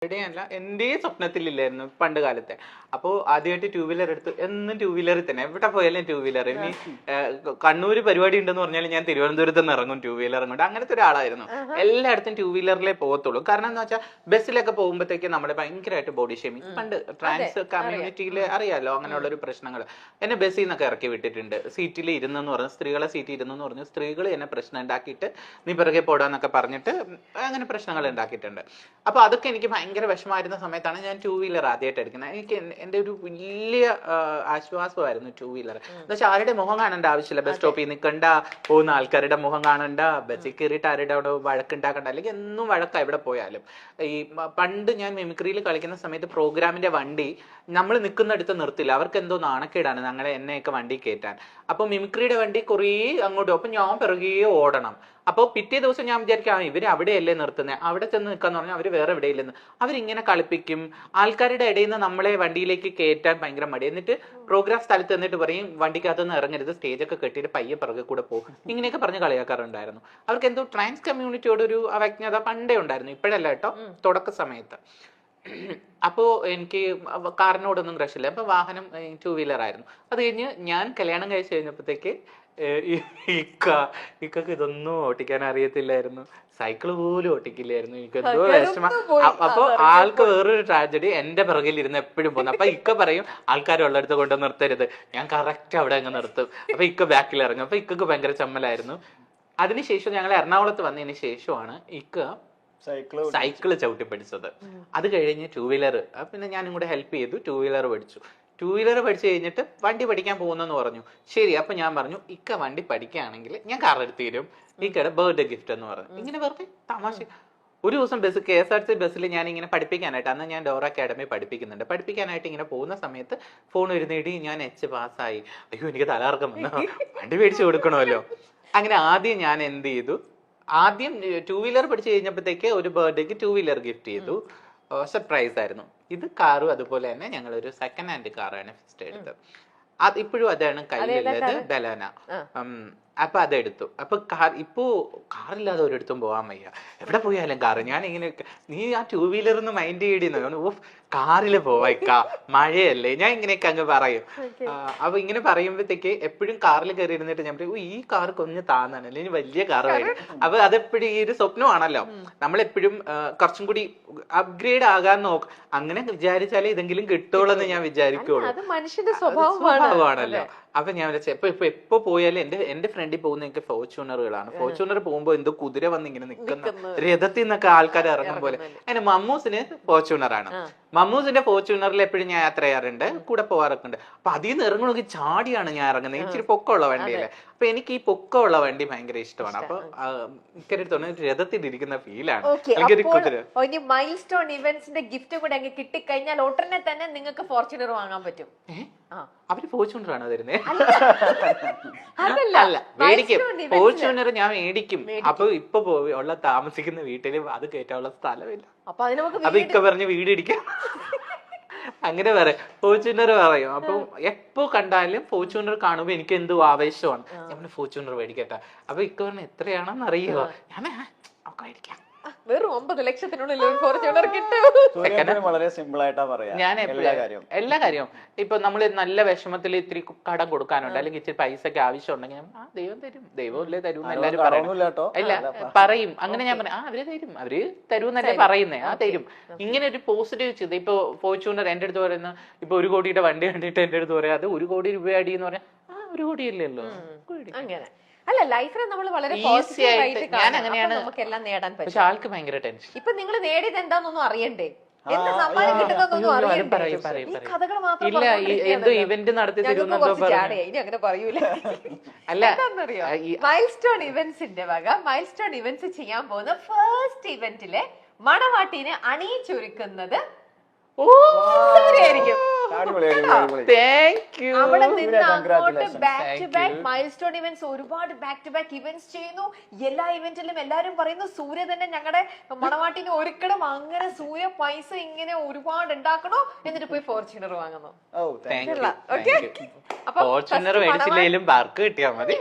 അല്ല എന്റെ സ്വപ്നത്തിലില്ലായിരുന്നു പണ്ട് കാലത്തെ. അപ്പോൾ ആദ്യമായിട്ട് ടൂ വീലർ എടുത്ത് എന്നും ടൂ വീലറിൽ തന്നെ എവിടെ പോയാലും ടൂ വീലർ. ഇനി കണ്ണൂര് പരിപാടി ഉണ്ടെന്ന് പറഞ്ഞാൽ ഞാൻ തിരുവനന്തപുരത്ത് നിന്ന് ഇറങ്ങും ടൂ വീലർ കൊണ്ട്. അങ്ങനത്തെ ഒരാളായിരുന്നു. എല്ലായിടത്തും ടൂ വീലറിലേ പോകത്തുള്ളൂ. കാരണം എന്താ വെച്ചാൽ ബസ്സിലൊക്കെ പോകുമ്പോഴത്തേക്ക് നമ്മളെ ഭയങ്കരമായിട്ട് ബോഡി ഷേമിങ് പണ്ട് ട്രാൻസ് കമ്മ്യൂണിറ്റിയിൽ അറിയാലോ അങ്ങനെയുള്ള ഒരു പ്രശ്നങ്ങൾ. എന്നെ ബസ്സിൽ നിന്നൊക്കെ ഇറക്കി വിട്ടിട്ടുണ്ട്. സീറ്റിൽ ഇരുന്നെന്ന് പറഞ്ഞു, സ്ത്രീകളെ സീറ്റിൽ ഇരുന്നെന്ന് പറഞ്ഞു, സ്ത്രീകൾ എന്നെ പ്രശ്നം ഉണ്ടാക്കിയിട്ട് നീ പിറകെ പോടാന്നൊക്കെ പറഞ്ഞിട്ട് അങ്ങനെ പ്രശ്നങ്ങൾ ഉണ്ടാക്കിയിട്ടുണ്ട്. അപ്പൊ അതൊക്കെ എനിക്ക് ഭയങ്കര വിഷമായിരുന്ന സമയത്താണ് ഞാൻ ടൂ വീലർ ആദ്യമായിട്ട് എടുക്കുന്നത്. എനിക്ക് എൻ്റെ ഒരു വലിയ ആശ്വാസമായിരുന്നു ടൂ വീലർ. എന്ന് വെച്ചാൽ ആരുടെ മുഖം കാണേണ്ട ആവശ്യമില്ല. ബസ് സ്റ്റോപ്പിൽ നിൽക്കണ്ട, പോകുന്ന ആൾക്കാരുടെ മുഖം കാണണ്ട, ബസ്സിൽ കയറിയിട്ട് ആരുടെ അവിടെ വഴക്കുണ്ടാക്കണ്ട, അല്ലെങ്കിൽ എന്നും വഴക്ക എവിടെ പോയാലും. ഈ പണ്ട് ഞാൻ മിമിക്രിയിൽ കളിക്കുന്ന സമയത്ത് പ്രോഗ്രാമിന്റെ വണ്ടി നമ്മൾ നിൽക്കുന്നിടത്ത് നിർത്തില്ല. അവർക്ക് എന്തോ നാണക്കേടാണ് ഞങ്ങളെ എന്നെയൊക്കെ വണ്ടി കയറ്റാൻ. അപ്പൊ മിമിക്രിയുടെ വണ്ടി കുറേ അങ്ങോട്ടും, അപ്പൊ ഞാൻ പിറകെ ഓടണം. അപ്പോൾ പിറ്റേ ദിവസം ഞാൻ വിചാരിക്കാം ഇവര് അവിടെയല്ലേ നിർത്തുന്നത്, അവിടെ ചെന്ന് നിൽക്കാന്ന് പറഞ്ഞാൽ അവര് വേറെ എവിടെയില്ലെന്ന്. അവരിങ്ങനെ കളിപ്പിക്കും. ആൾക്കാരുടെ ഇടയിൽ നിന്ന് നമ്മളെ വണ്ടിയിലേക്ക് കയറ്റാൻ ഭയങ്കര മടി. എന്നിട്ട് പ്രോഗ്രാം സ്ഥലത്ത് എന്നിട്ട് പറയും വണ്ടിക്കകത്തുനിന്ന് ഇറങ്ങരുത്, സ്റ്റേജൊക്കെ കെട്ടിയിട്ട് പയ്യെ പിറകെ കൂടെ പോകും. ഇങ്ങനെയൊക്കെ പറഞ്ഞ് കളിയാക്കാറുണ്ടായിരുന്നു. അവർക്ക് എന്തോ ട്രാൻസ് കമ്മ്യൂണിറ്റിയോട് ഒരു അവജ്ഞത പണ്ടേ ഉണ്ടായിരുന്നു, ഇപ്പോഴല്ല കേട്ടോ, തുടക്ക സമയത്ത്. അപ്പോ എനിക്ക് കാറിനോടൊന്നും ക്രഷില്ല. അപ്പൊ വാഹനം ടൂ വീലർ ആയിരുന്നു. അത് കഴിഞ്ഞ് ഞാൻ കല്യാണം കഴിച്ച് കഴിഞ്ഞപ്പോഴത്തേക്ക് ഇക്കക്ക് ഇതൊന്നും ഓട്ടിക്കാൻ അറിയത്തില്ലായിരുന്നു. സൈക്കിള് പോലും ഓട്ടിക്കില്ലായിരുന്നു. എനിക്ക് എന്തോ വിഷമം. അപ്പൊ ആൾക്ക് വേറൊരു ട്രാജഡി, എന്റെ പിറകിൽ ഇരുന്ന് എപ്പോഴും പോകുന്നു. അപ്പൊ ഇക്ക പറയും ആൾക്കാരുള്ളടത്ത് കൊണ്ട് നിർത്തരുത്. ഞാൻ കറക്റ്റ് അവിടെ അങ്ങ് നിർത്തും. അപ്പൊ ഇക്ക ബാക്കിൽ ഇറങ്ങും. അപ്പൊ ഇക്കക്ക് ഭയങ്കര ചമ്മലായിരുന്നു. അതിനുശേഷം ഞങ്ങൾ എറണാകുളത്ത് വന്നതിന് ശേഷമാണ് ഇക്ക സൈക്കിള് ചവിട്ടി പഠിച്ചത്. അത് കഴിഞ്ഞ് ടൂ വീലർ, പിന്നെ ഞാനും കൂടെ ഹെൽപ്പ് ചെയ്തു. ടൂ വീലർ പഠിച്ചു. ടൂ വീലർ പഠിച്ചു കഴിഞ്ഞിട്ട് വണ്ടി പഠിക്കാൻ പോകുന്നെന്ന് പറഞ്ഞു. ശരി, അപ്പൊ ഞാൻ പറഞ്ഞു ഇക്ക വണ്ടി പഠിക്കുകയാണെങ്കിൽ ഞാൻ കാർ എടുത്ത് തരും, ഇക്കയുടെ ബർത്ത്ഡേ ഗിഫ്റ്റ് എന്ന് പറഞ്ഞു. ഇങ്ങനെ വെറുതെ തമാശ. ഒരു ദിവസം ബസ് KSRTC ബസ്സിൽ ഞാൻ ഇങ്ങനെ പഠിപ്പിക്കാനായിട്ട്, അന്ന് ഞാൻ ഡോറ അക്കാഡമി പഠിപ്പിക്കുന്നുണ്ട്, പഠിപ്പിക്കാനായിട്ട് ഇങ്ങനെ പോകുന്ന സമയത്ത് ഫോൺ വരുന്നേടി ഞാൻ H പാസ്സായി. അയ്യോ എനിക്ക് തലകറക്കം വന്നു, വണ്ടി മേടിച്ചു കൊടുക്കണമല്ലോ. അങ്ങനെ ആദ്യം ഞാൻ എന്ത് ചെയ്തു, ആദ്യം ടൂ വീലർ പഠിച്ചു കഴിഞ്ഞപ്പോഴത്തേക്ക് ഒരു ബർത്ത്ഡേക്ക് ടൂ വീലർ ഗിഫ്റ്റ് ചെയ്തു. സർപ്രൈസ് ആയിരുന്നു. ഇത് കാറും അതുപോലെ തന്നെ ഞങ്ങളൊരു സെക്കൻഡ് ഹാൻഡ് കാറാണ് ഫസ്റ്റ് എടുത്തത്. അത് ഇപ്പോഴും അതാണ് കയ്യിലുള്ളത്, ബലാന. അപ്പൊ അതെടുത്തു. അപ്പൊ ഇപ്പോ കാറില്ലാതെ ഒരിടത്തും പോകാൻ വയ്യ, എവിടെ പോയാലും കാറ്. ഞാൻ ഇങ്ങനെ നീ ആ ടൂ വീലറിന്ന് മൈൻഡ് ചെയ്യണമെന്ന്, ഓഫ് കാറില് പോവാ, മഴയല്ലേ, ഞാൻ ഇങ്ങനെയൊക്കെ അങ്ങ് പറയും. അപ്പൊ ഇങ്ങനെ പറയുമ്പോഴത്തേക്ക് എപ്പോഴും കാറിൽ കയറി ഇരുന്നിട്ട് ഞാൻ പറയും ഈ കാർ കൊഞ്ഞ് താന്നാണ്, അല്ലെങ്കിൽ വലിയ കാർ വരും. അപ്പൊ അതെപ്പോഴും ഈ ഒരു സ്വപ്നമാണല്ലോ, നമ്മളെപ്പോഴും കുറച്ചും കൂടി അപ്ഗ്രേഡ് ആകാൻ നോക്കും. അങ്ങനെ വിചാരിച്ചാലേ ഇതെങ്കിലും കിട്ടുള്ളൂ എന്ന് ഞാൻ വിചാരിക്കുള്ളൂ. മനുഷ്യന്റെ സ്വഭാവമാണല്ലോ. അപ്പൊ ഞാൻ എപ്പോ പോയാലും എന്റെ ഫ്രണ്ടിൽ പോകുന്ന എനിക്ക് ഫോർച്യൂണറുകളാണ്. ഫോർച്യൂണർ പോകുമ്പോ എന്തോ കുതിര വന്ന് ഇങ്ങനെ നിൽക്കുന്ന രഥത്തിൽ നിന്നൊക്കെ ആൾക്കാർ ഇറങ്ങും പോലെ. അങ്ങനെ മമ്മൂസിന് ഫോർച്യൂണറാണ്. മമ്മൂസിന്റെ ഫോർച്യൂണറിൽ എപ്പോഴും ഞാൻ യാത്ര ചെയ്യാറുണ്ട്, കൂടെ പോകാറൊക്കെ ഉണ്ട്. അപ്പൊ അതിൽ നിന്ന് ഇറങ്ങണമെങ്കിൽ ചാടിയാണ് ഞാൻ ഇറങ്ങുന്നത്. ഇച്ചിരി പൊക്കമുള്ള വണ്ടിയല്ലേ. അപ്പൊ എനിക്ക് ഈ പൊക്കമുള്ള വണ്ടി ഭയങ്കര ഇഷ്ടമാണ്. അപ്പൊ എനിക്കൊരു രഥത്തിൽ ഇരിക്കുന്ന ഫീലാണ്. എനിക്കൊരു കുതിര. മൈൽ സ്റ്റോൺ ഇവന്റ്സിന്റെ ഗിഫ്റ്റ് കൂടെ അങ്ങ് കിട്ടിക്കഴിഞ്ഞാൽ ഉടനെ തന്നെ നിങ്ങൾക്ക് ഫോർച്യൂണർ വാങ്ങാൻ പറ്റും. അവര് ഫോർച്യൂണർ ആണോ തരുന്നത്? അല്ല, മേടിക്കും. ഫോർച്യൂണർ ഞാൻ മേടിക്കും. അപ്പൊ ഇപ്പൊ ഉള്ള താമസിക്കുന്ന വീട്ടില് അത് കയറ്റാനുള്ള സ്ഥലമില്ല. അപ്പൊ ഇക്ക പറഞ്ഞ് വീട് ഇടിക്കാം അങ്ങനെ പറയാം, ഫോർച്യൂണർ പറയും. അപ്പൊ എപ്പോ കണ്ടാലും ഫോർച്യൂണർ കാണുമ്പോ എനിക്ക് എന്തോ ആവേശമാണ്. ഞാൻ ഫോർച്യൂണർ മേടിക്കട്ടെ. അപ്പൊ ഇക്ക പറഞ്ഞ എത്രയാണെന്ന് അറിയുമോ? ഞാൻ ഒക്കെ മേടിക്കാം. വെറും 9 ലക്ഷത്തിനുള്ളിൽ ഫോർച്യൂണർ കിട്ടും. വളരെ സിമ്പിൾ ആയിട്ടാ പറയാ. ഞാൻ എല്ലാ കാര്യവും ഇപ്പൊ നമ്മള് നല്ല വിഷമത്തിൽ ഇത്തിരി കടം കൊടുക്കാനുണ്ട്, അല്ലെങ്കിൽ ഇച്ചിരി പൈസക്ക് ആവശ്യം ഉണ്ടെങ്കിൽ ദൈവം തരും, ദൈവമല്ലേ തരും എല്ലാരും പറയും. അങ്ങനെ ഞാൻ പറയാം അവര് തരും, അവര് തരുമെന്നല്ലേ പറയുന്നേ, തരും. ഇങ്ങനെ ഒരു പോസിറ്റീവ് ചെയ്ത് ഇപ്പൊ ഫോർച്യൂണർ എന്റെ അടുത്ത് പറയുന്ന ഇപ്പൊ 1 കോടിയുടെ വണ്ടി കണ്ടിട്ട് എന്റെ അടുത്ത് പറയാം അത് 1 കോടി രൂപ അടി എന്ന് പറഞ്ഞാൽ 1 കോടിയല്ലല്ലോ. അങ്ങനെ അല്ല, ലൈഫിൽ നമ്മൾ വളരെ പോസിറ്റീവായിട്ട് നമുക്ക് എല്ലാം നേടാൻ പറ്റും. പക്ഷെ ആൾക്ക് ഭയങ്കര ടെൻഷൻ. ഇപ്പൊ നിങ്ങൾ നേടിയത് എന്താണെന്നൊന്നും അറിയണ്ടേ, എന്ത് സമ്മാനം കിട്ടുന്നൊന്നും അറിയണ്ടേ. ഈ കഥകൾ മാത്രം എന്തോ ഇവന്റ് നടത്തി അങ്ങനെ പറയൂല. അല്ല, എന്താണെന്നറിയോ, മൈൽ സ്റ്റോൺ ഇവന്റ്സിന്റെ വക മൈൽ സ്റ്റോൺ ഇവന്റ്സ് ചെയ്യാൻ പോകുന്ന ഫസ്റ്റ് ഇവന്റിലെ മണവാട്ടിനെ അണിയിച്ചൊരുക്കുന്നത് അവിടെ നിന്ന് അങ്ങോട്ട് back to back milestone events, ഒരുപാട് ബാക്ക് ടു ബാക്ക് ഇവന്റ്സ് ചെയ്യുന്നു. എല്ലാ ഇവന്റിലും എല്ലാരും പറയുന്നു സൂര്യ തന്നെ ഞങ്ങളുടെ മണവാട്ടിനെ ഒരുക്കണം. അങ്ങനെ സൂര്യ പൈസ ഇങ്ങനെ ഒരുപാട് ഉണ്ടാക്കണോ, എന്നിട്ട് പോയി ഫോർച്യൂണർ വാങ്ങുന്നു. ഫോർച്യൂണർ മേടിച്ചില്ലെങ്കിലും ബാർക്ക് കിട്ടിയാൽ മതി.